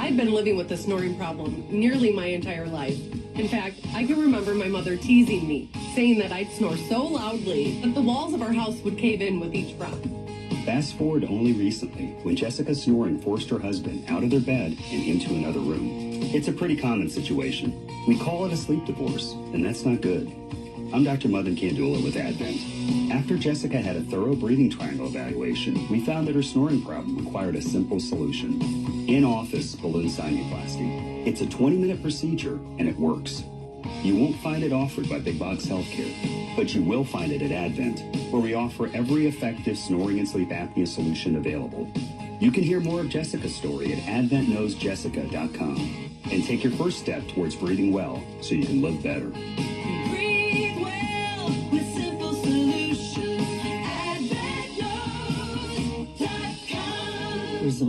I've been living with the snoring problem nearly my entire life. In fact, I can remember my mother teasing me, saying that I'd snore so loudly that the walls of our house would cave in with each breath. Fast forward to only recently, when Jessica's snoring forced her husband out of their bed and into another room. It's a pretty common situation. We call it a sleep divorce, and that's not good. I'm Dr. Madan Kandula with Advent. After Jessica had a thorough breathing triangle evaluation, we found that her snoring problem required a simple solution. In-office balloon sinuplasty. It's a 20-minute procedure, and it works. You won't find it offered by Big Box Healthcare, but you will find it at Advent, where we offer every effective snoring and sleep apnea solution available. You can hear more of Jessica's story at adventknowsjessica.com and take your first step towards breathing well so you can live better.